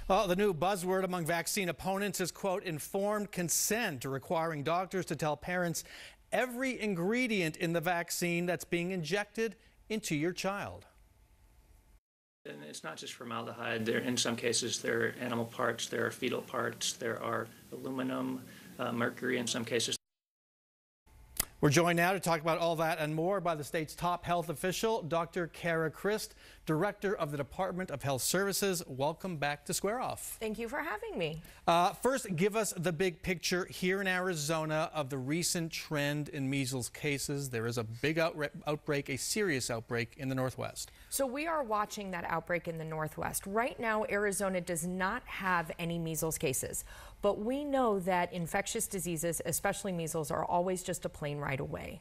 Well, the new buzzword among vaccine opponents is, quote, informed consent, requiring doctors to tell parents every ingredient in the vaccine that's being injected into your child. And it's not just formaldehyde. There, in some cases, there are animal parts, there are fetal parts, there are aluminum, mercury in some cases. We're joined now to talk about all that and more by the state's top health official, Dr. Kara Christ, Director of the Department of Health Services. Welcome back to Square Off. Thank you for having me. First, give us the big picture here in Arizona of the recent trend in measles cases. There is a big outbreak, a serious outbreak in the Northwest. So we are watching that outbreak in the Northwest. Right now, Arizona does not have any measles cases, but we know that infectious diseases, especially measles, are always just a plane ride away.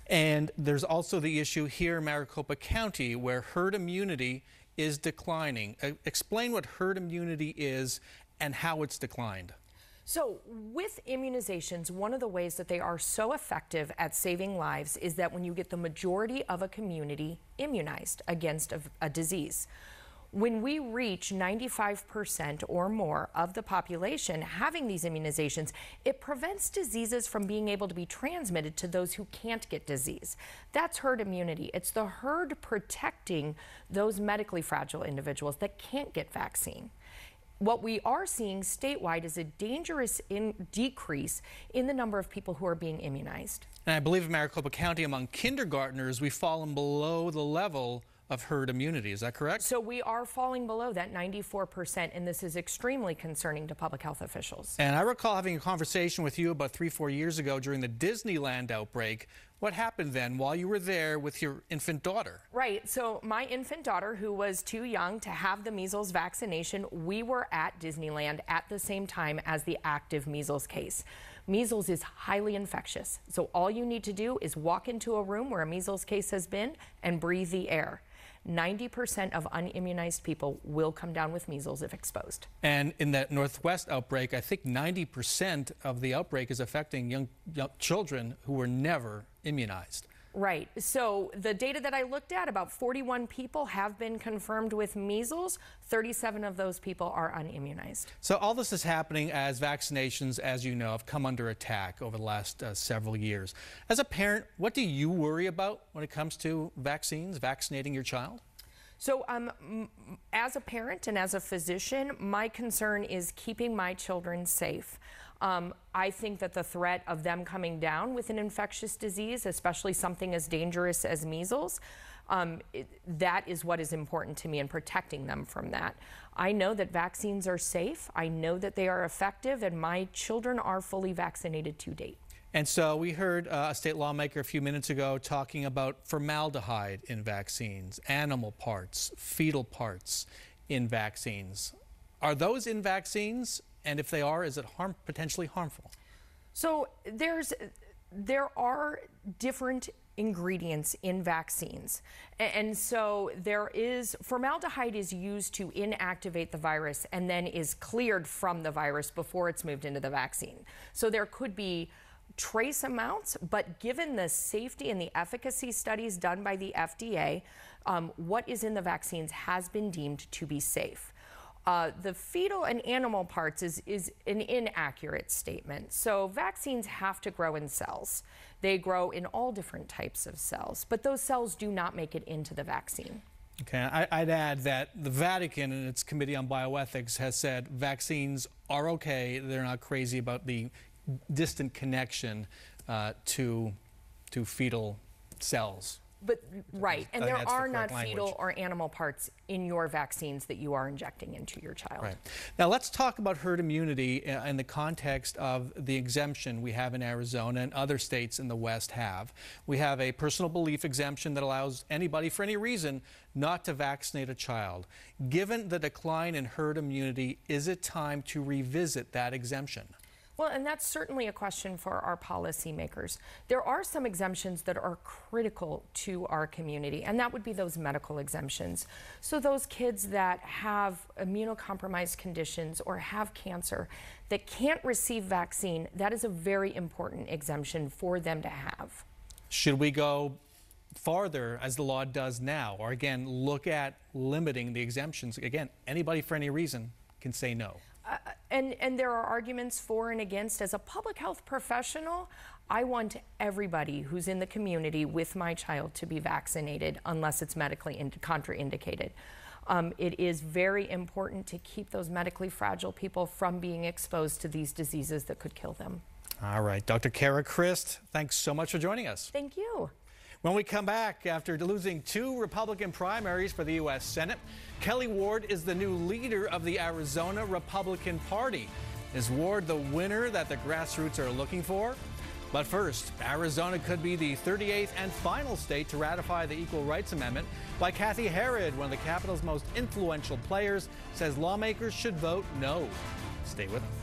And there's also the issue here in Maricopa County where herd immunity is declining. Explain what herd immunity is and how it's declined. So with immunizations, one of the ways that they are so effective at saving lives is that when you get the majority of a community immunized against a disease. When we reach 95% or more of the population having these immunizations, it prevents diseases from being able to be transmitted to those who can't get disease. That's herd immunity. It's the herd protecting those medically fragile individuals that can't get vaccine. What we are seeing statewide is a dangerous decrease in the number of people who are being immunized. And I believe in Maricopa County, among kindergartners, we've fallen below the level of herd immunity. Is that correct? So we are falling below that 94%, and this is extremely concerning to public health officials. And I recall having a conversation with you about 3-4 years ago during the Disneyland outbreak. What happened then while you were there with your infant daughter? Right. So my infant daughter, who was too young to have the measles vaccination, we were at Disneyland at the same time as the active measles case. Measles is highly infectious. So all you need to do is walk into a room where a measles case has been and breathe the air. 90% of unimmunized people will come down with measles if exposed. And in that Northwest outbreak, I think 90% of the outbreak is affecting young children who were never immunized. Right. So the data that I looked at, about 41 people have been confirmed with measles. 37 of those people are unimmunized. So all this is happening as vaccinations, as you know, have come under attack over the last several years. As a parent, what do you worry about when it comes to vaccines, vaccinating your child? So as a parent and as a physician, my concern is keeping my children safe. I think that the threat of them coming down with an infectious disease, especially something as dangerous as measles, that is what is important to me in protecting them from that. I know that vaccines are safe. I know that they are effective, and my children are fully vaccinated to date. And so we heard a state lawmaker a few minutes ago talking about formaldehyde in vaccines, animal parts, fetal parts in vaccines. Are those in vaccines? And if they are, is it potentially harmful? So there are different ingredients in vaccines. And so formaldehyde is used to inactivate the virus and then is cleared from the virus before it's moved into the vaccine. So there could be trace amounts, but given the safety and the efficacy studies done by the FDA, what is in the vaccines has been deemed to be safe. The fetal and animal parts is an inaccurate statement. So vaccines have to grow in cells. They grow in all different types of cells, but those cells do not make it into the vaccine. Okay, I'd add that the Vatican and its Committee on Bioethics has said vaccines are okay. They're not crazy about the distant connection to fetal cells. But right, and there are not fetal or animal parts in your vaccines that you are injecting into your child. Right. Now let's talk about herd immunity in the context of the exemption we have in Arizona and other states in the West have. We have a personal belief exemption that allows anybody for any reason not to vaccinate a child. Given the decline in herd immunity, is it time to revisit that exemption? Well, and that's certainly a question for our policymakers. There are some exemptions that are critical to our community, and that would be those medical exemptions. So those kids that have immunocompromised conditions or have cancer that can't receive vaccine, that is a very important exemption for them to have. Should we go farther as the law does now, or again, look at limiting the exemptions? Again, anybody for any reason can say no. And there are arguments for and against. As a public health professional, I want everybody who's in the community with my child to be vaccinated unless it's medically contraindicated. It is very important to keep those medically fragile people from being exposed to these diseases that could kill them. All right, Dr. Kara Christ, thanks so much for joining us. Thank you. When we come back, after losing 2 Republican primaries for the U.S. Senate, Kelly Ward is the new leader of the Arizona Republican Party. Is Ward the winner that the grassroots are looking for? But first, Arizona could be the 38th and final state to ratify the Equal Rights Amendment. By Kathy Herod, one of the capital's most influential players, says lawmakers should vote no. Stay with us.